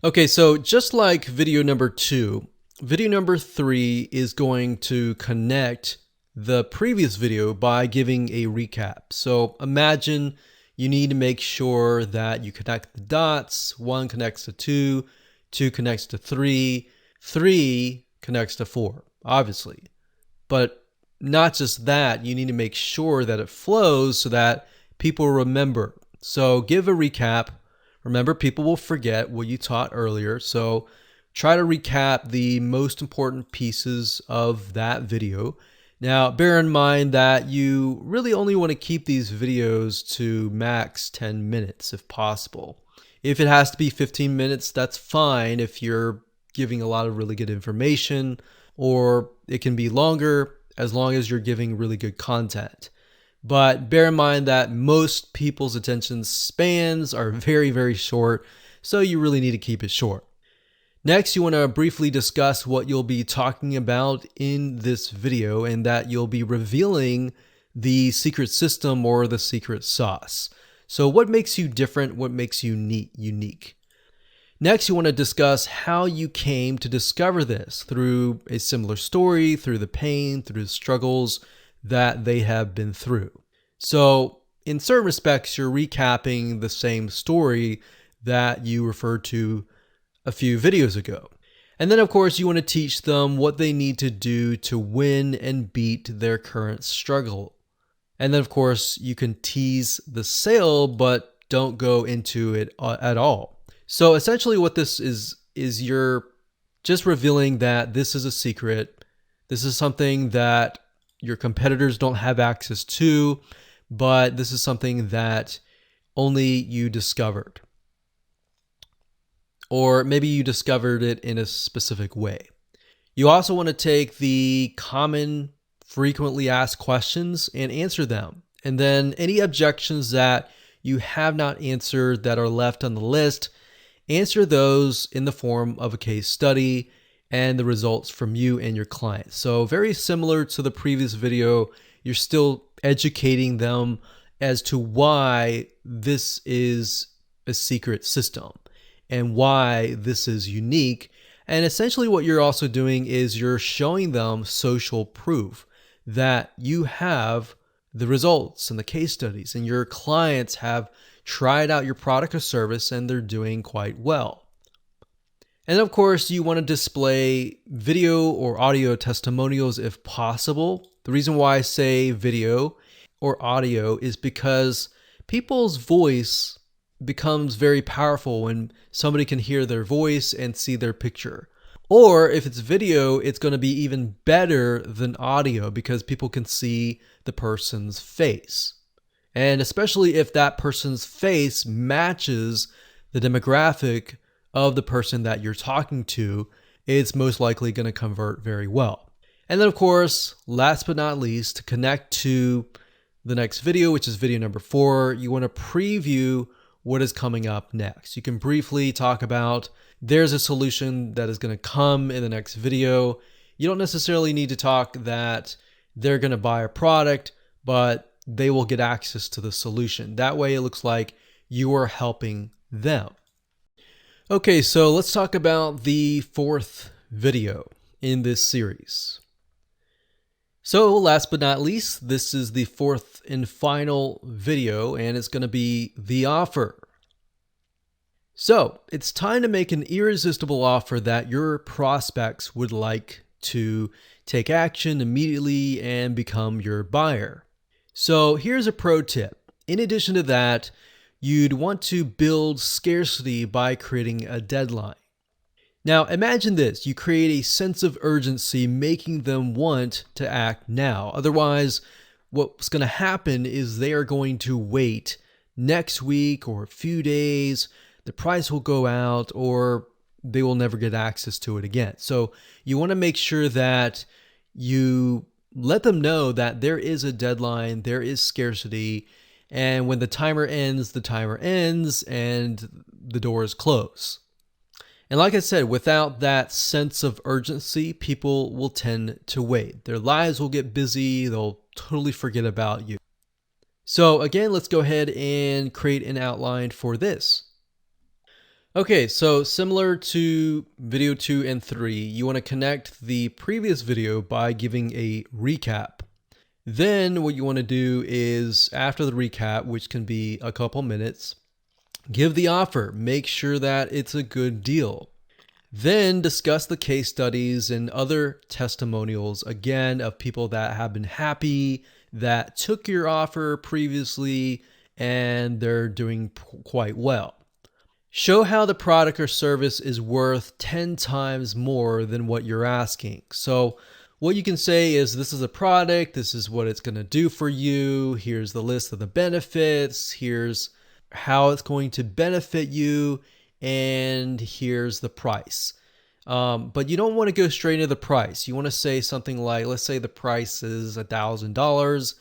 Okay, so just like video number 2, video number 3 is going to connect the previous video by giving a recap. So imagine you need to make sure that you connect the dots. 1 connects to 2, 2 connects to 3, 3 connects to 4, obviously. But not just that, you need to make sure that it flows so that people remember. So give a recap. Remember, people will forget what you taught earlier. So try to recap the most important pieces of that video. Now, bear in mind that you really only want to keep these videos to max 10 minutes if possible. If it has to be 15 minutes, that's fine if you're giving a lot of really good information, or it can be longer as long as you're giving really good content. But bear in mind that most people's attention spans are very, very short, so you really need to keep it short. Next, you want to briefly discuss what you'll be talking about in this video, and that you'll be revealing the secret system or the secret sauce. So what makes you different? What makes you unique? Next, you want to discuss how you came to discover this through a similar story, through the pain, through the struggles that they have been through. So, in certain respects, you're recapping the same story that you referred to a few videos ago. And then, of course, you want to teach them what they need to do to win and beat their current struggle. And then, of course, you can tease the sale, but don't go into it at all. So essentially what this is you're just revealing that this is a secret. This is something that your competitors don't have access to, but this is something that only you discovered. Or maybe you discovered it in a specific way. You also want to take the common, frequently asked questions and answer them. And then any objections that you have not answered that are left on the list, answer those in the form of a case study and the results from you and your client. So very similar to the previous video, you're still educating them as to why this is a secret system and why this is unique. And essentially what you're also doing is you're showing them social proof that you have the results and the case studies and your clients have tried out your product or service and they're doing quite well. And of course, you want to display video or audio testimonials if possible. The reason why I say video or audio is because people's voice becomes very powerful when somebody can hear their voice and see their picture. Or if it's video, it's going to be even better than audio because people can see the person's face. And especially if that person's face matches the demographic of the person that you're talking to, it's most likely going to convert very well. And then of course, last but not least, to connect to the next video, which is video number 4, you want to preview what is coming up next. You can briefly talk about there's a solution that is going to come in the next video. You don't necessarily need to talk that they're going to buy a product, but they will get access to the solution. That way it looks like you are helping them. Okay, so let's talk about the 4th video in this series. So last but not least, this is the 4th and final video, and it's going to be the offer. So it's time to make an irresistible offer that your prospects would like to take action immediately and become your buyer. So here's a pro tip. In addition to that, you'd want to build scarcity by creating a deadline. Now imagine this, you create a sense of urgency, making them want to act now. Otherwise, what's going to happen is they are going to wait next week or a few days, the price will go out, or they will never get access to it again. So you want to make sure that you let them know that there is a deadline, there is scarcity, and when the timer ends and the doors close. And like I said, without that sense of urgency, people will tend to wait. Their lives will get busy, they'll totally forget about you. So again, let's go ahead and create an outline for this. Okay, so similar to video 2 and 3, you want to connect the previous video by giving a recap. Then what you want to do is, after the recap, which can be a couple minutes, give the offer. Make sure that it's a good deal. Then discuss the case studies and other testimonials, again, of people that have been happy, that took your offer previously, and they're doing quite well. Show how the product or service is worth 10 times more than what you're asking. So what you can say is, this is a product, this is what it's going to do for you, here's the list of the benefits, here's how it's going to benefit you, and here's the price. But you don't want to go straight into the price. You want to say something like, let's say the price is $1,000.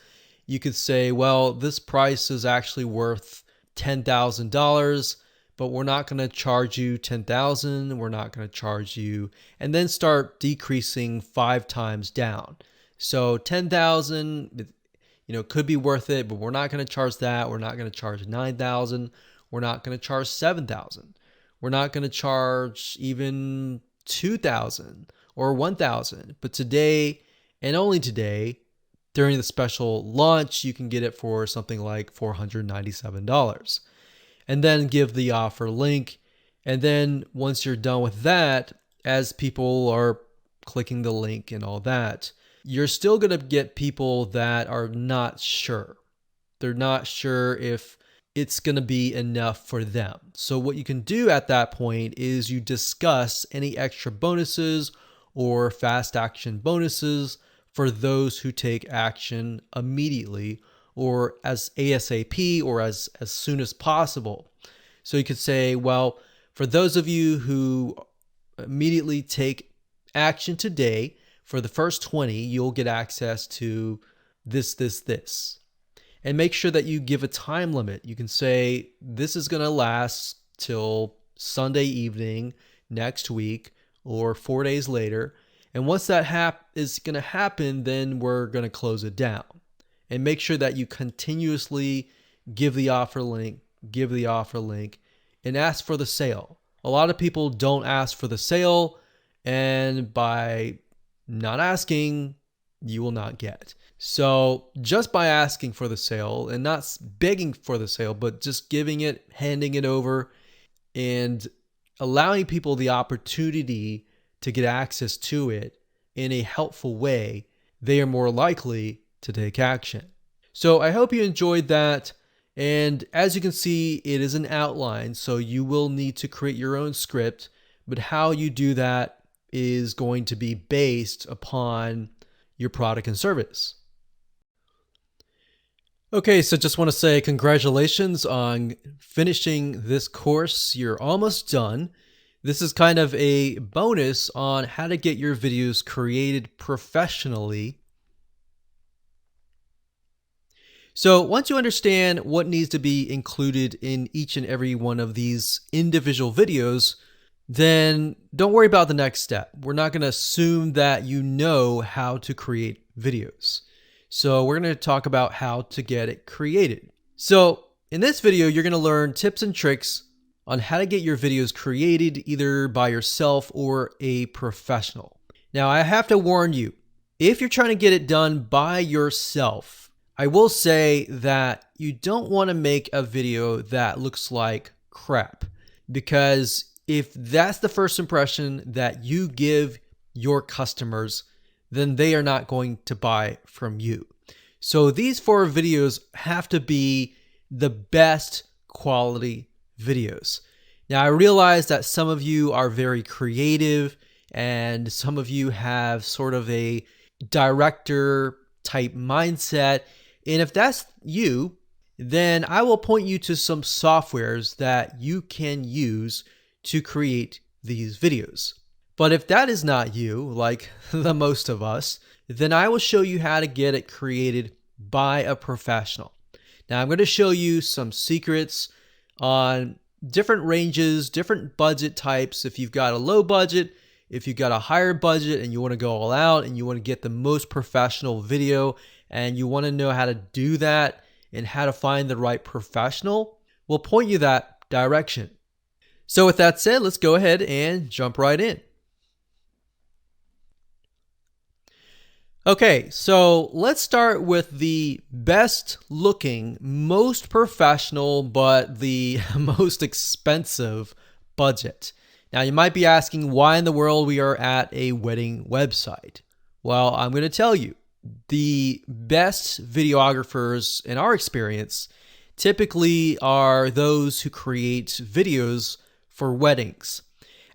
You could say, well, this price is actually worth $10,000. But we're not going to charge you $10,000. We're not going to charge you, and then start decreasing 5 times down. So $10,000, could be worth it, but we're not going to charge that. We're not going to charge $9,000. We're not going to charge $7,000. We're not going to charge even 2,000 or 1,000. But today, and only today, during the special launch, you can get it for something like $497. And then give the offer link. And then once you're done with that, as people are clicking the link and all that, you're still going to get people that are not sure. They're not sure if it's going to be enough for them. So what you can do at that point is you discuss any extra bonuses or fast action bonuses for those who take action immediately or as ASAP or as soon as possible. So you could say, well, for those of you who immediately take action today, for the first 20, you'll get access to this. And make sure that you give a time limit. You can say, this is going to last till Sunday evening next week or 4 days later. And once that is going to happen, then we're going to close it down. And make sure that you continuously give the offer link, and ask for the sale. A lot of people don't ask for the sale, and by not asking, you will not get. So just by asking for the sale and not begging for the sale, but just giving it, handing it over, and allowing people the opportunity to get access to it in a helpful way, they are more likely to take action. So I hope you enjoyed that. And as you can see, it is an outline, so you will need to create your own script, but how you do that is going to be based upon your product and service. Okay, so just want to say congratulations on finishing this course. You're almost done. This is kind of a bonus on how to get your videos created professionally. So once you understand what needs to be included in each and every one of these individual videos, then don't worry about the next step. We're not going to assume that you know how to create videos. So we're going to talk about how to get it created. So in this video, you're going to learn tips and tricks on how to get your videos created either by yourself or a professional. Now, I have to warn you, if you're trying to get it done by yourself, I will say that you don't want to make a video that looks like crap, because if that's the first impression that you give your customers, then they are not going to buy from you. So these 4 videos have to be the best quality videos. Now, I realize that some of you are very creative and some of you have sort of a director type mindset. And if that's you, then I will point you to some softwares that you can use to create these videos. But if that is not you, like the most of us, then I will show you how to get it created by a professional. Now, I'm going to show you some secrets on different ranges, different budget types. If you've got a low budget, if you've got a higher budget and you want to go all out and you want to get the most professional video and you want to know how to do that and how to find the right professional, we'll point you that direction. So with that said, let's go ahead and jump right in. Okay, so let's start with the best looking, most professional, but the most expensive budget. Now you might be asking why in the world we are at a wedding website. Well, I'm going to tell you, the best videographers in our experience typically are those who create videos for weddings.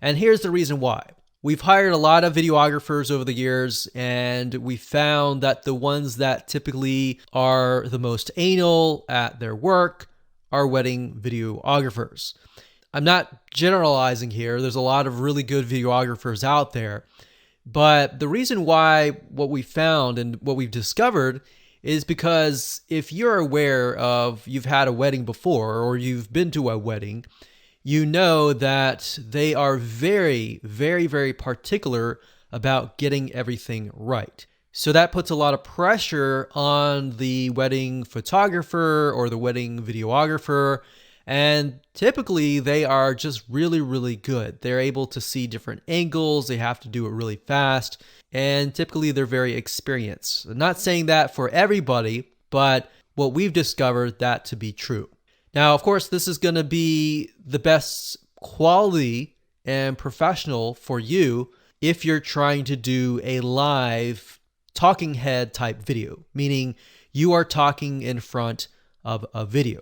And here's the reason why. We've hired a lot of videographers over the years, and we found that the ones that typically are the most anal at their work are wedding videographers. I'm not generalizing here. There's a lot of really good videographers out there. But the reason why what we found and what we've discovered is because if you're aware of you've had a wedding before or you've been to a wedding, you know that they are very, very, very particular about getting everything right. So that puts a lot of pressure on the wedding photographer or the wedding videographer, And typically they are just really, really good. They're able to see different angles. They have to do it really fast. And typically they're very experienced. I'm not saying that for everybody, but what we've discovered that to be true. Now, of course, this is going to be the best quality and professional for you if you're trying to do a live talking head type video, meaning you are talking in front of a video.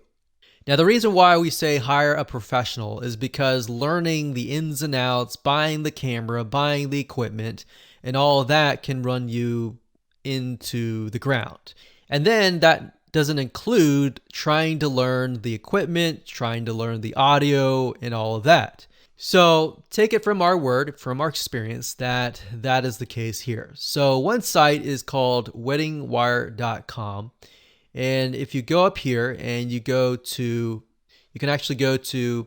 Now, the reason why we say hire a professional is because learning the ins and outs, buying the camera, buying the equipment, and all of that can run you into the ground. And then that doesn't include trying to learn the equipment, trying to learn the audio, and all of that. So take it from our word, from our experience, that that is the case here. So one site is called weddingwire.com. And if you go up here and you can actually go to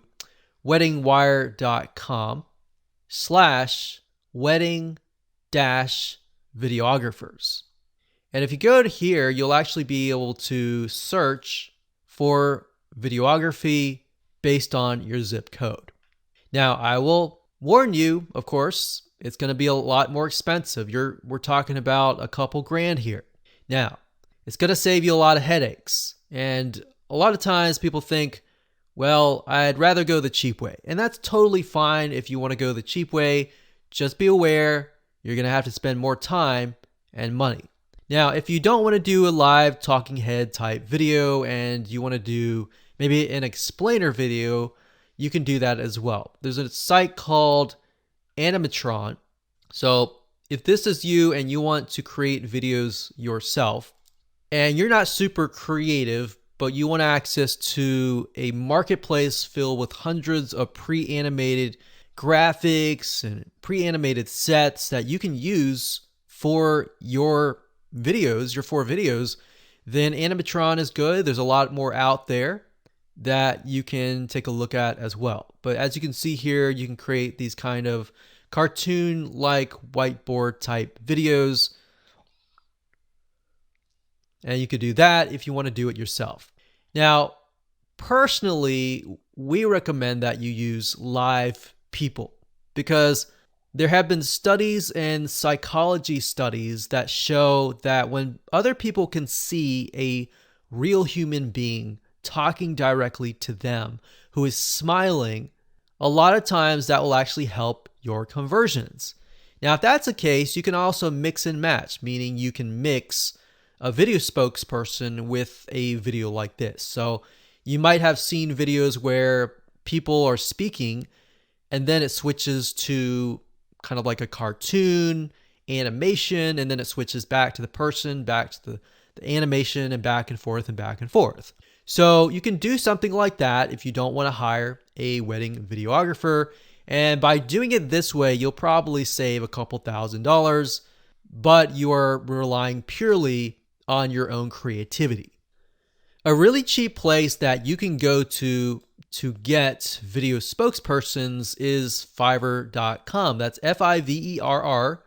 weddingwire.com/wedding-videographers. And if you go to here, you'll actually be able to search for videography based on your zip code. Now, I will warn you, of course, it's going to be a lot more expensive. We're talking about a couple grand here. Now, it's going to save you a lot of headaches. And a lot of times people think, well, I'd rather go the cheap way. And that's totally fine if you want to go the cheap way. Just be aware you're going to have to spend more time and money. Now, if you don't want to do a live talking head type video and you want to do maybe an explainer video, you can do that as well. There's a site called Animatron. So if this is you and you want to create videos yourself and you're not super creative, but you want access to a marketplace filled with hundreds of pre-animated graphics and pre-animated sets that you can use for your videos, your 4 videos, then Animatron is good. There's a lot more out there that you can take a look at as well. But as you can see here, you can create these kind of cartoon-like whiteboard type videos. And you could do that if you want to do it yourself. Now, personally, we recommend that you use live people because there have been studies and psychology studies that show that when other people can see a real human being talking directly to them who is smiling, a lot of times that will actually help your conversions. Now, if that's the case, you can also mix and match, meaning you can mix a video spokesperson with a video like this. So you might have seen videos where people are speaking and then it switches to kind of like a cartoon animation, and then it switches back to the person, back to the animation, and back and forth and back and forth. So you can do something like that if you don't want to hire a wedding videographer. And by doing it this way, you'll probably save a couple $1,000s, but you are relying purely on your own creativity. A really cheap place that you can go to get video spokespersons is Fiverr.com. That's Fiverr.com.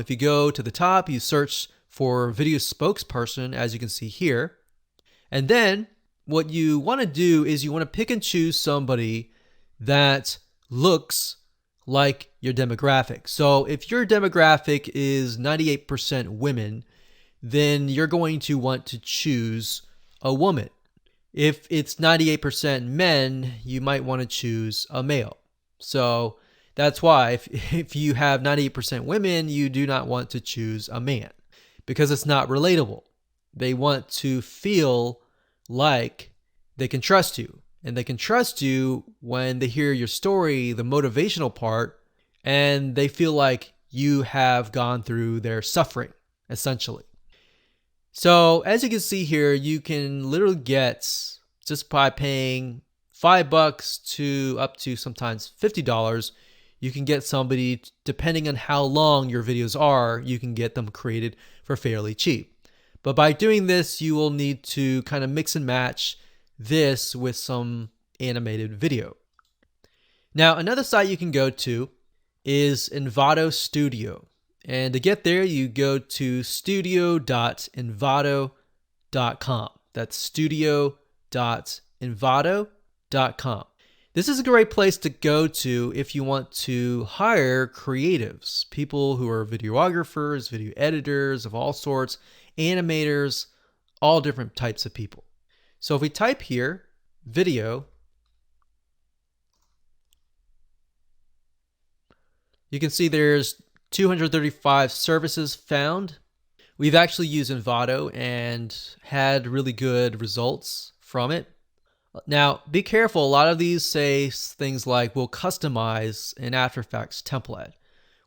If you go to the top, you search for video spokesperson, as you can see here. And then what you want to do is you want to pick and choose somebody that looks like your demographic. So if your demographic is 98% women, then you're going to want to choose a woman. If it's 98% men, you might want to choose a male. So that's why if you have 98% women, you do not want to choose a man because it's not relatable. They want to feel like they can trust you. And they can trust you when they hear your story, the motivational part, and they feel like you have gone through their suffering, essentially. So as you can see here, you can literally get, just by paying $5 to up to sometimes $50, you can get somebody, depending on how long your videos are, you can get them created for fairly cheap. But by doing this, you will need to kind of mix and match this with some animated video. Now, another site you can go to is Envato Studio. And to get there, you go to studio.envato.com. That's studio.envato.com. envato.com. This is a great place to go to if you want to hire creatives, people who are videographers, video editors of all sorts, animators, all different types of people. So if we type here, video, you can see there's 235 services found. We've actually used Envato and had really good results from it. Now, be careful. A lot of these say things like, we'll customize an After Effects template.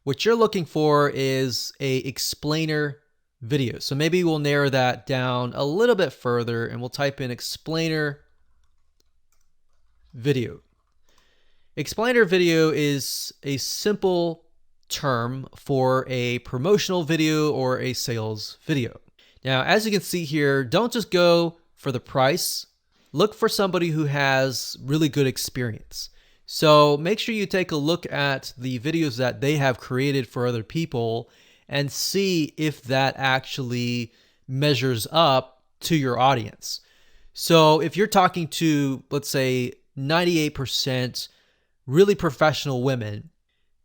What you're looking for is a explainer video. So maybe we'll narrow that down a little bit further and we'll type in explainer video. Explainer video is a simple term for a promotional video or a sales video. Now, as you can see here, don't just go for the price. Look for somebody who has really good experience. So make sure you take a look at the videos that they have created for other people and see if that actually measures up to your audience. So if you're talking to, let's say, 98% really professional women,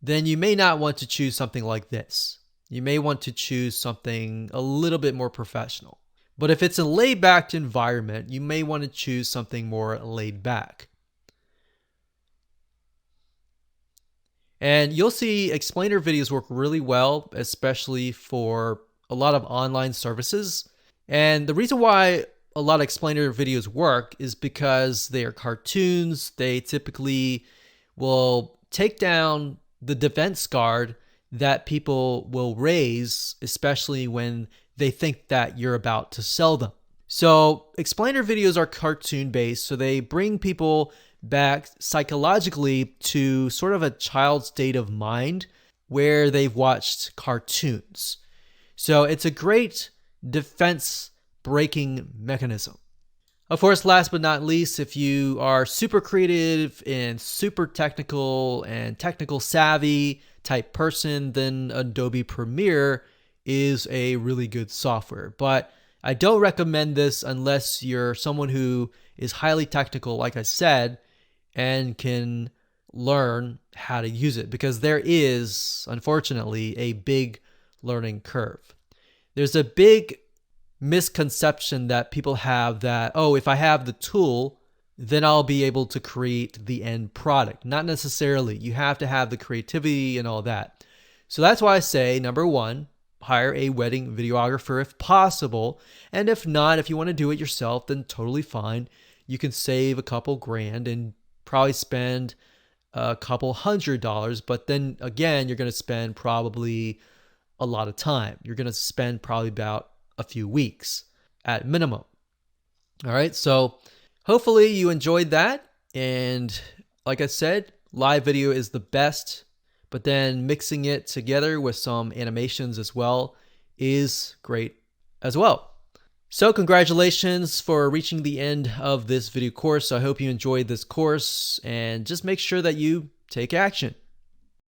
then you may not want to choose something like this. You may want to choose something a little bit more professional. But if it's a laid-back environment, you may want to choose something more laid back. And you'll see explainer videos work really well, especially for a lot of online services. And the reason why a lot of explainer videos work is because they are cartoons. They typically will take down the defense guard that people will raise, especially when they think that you're about to sell them. So explainer videos are cartoon based, so they bring people back psychologically to sort of a child's state of mind where they've watched cartoons. So it's a great defense breaking mechanism. Of course, last but not least, if you are super creative and super technical and technical savvy type person, then Adobe Premiere is a really good software. But I don't recommend this unless you're someone who is highly technical, like I said, and can learn how to use it, because there is, unfortunately, a big learning curve. There's a big misconception that people have that, oh, if I have the tool, then I'll be able to create the end product. Not necessarily. You have to have the creativity and all that. So that's why I say, number one, hire a wedding videographer if possible. And if not, if you want to do it yourself, then totally fine. You can save a couple grand and probably spend a couple $100, but then again, you're going to spend probably a lot of time. You're going to spend probably about a few weeks at minimum. All right, so hopefully you enjoyed that. And like I said, live video is the best, but then mixing it together with some animations as well is great as well. So congratulations for reaching the end of this video course. I hope you enjoyed this course, and just make sure that you take action.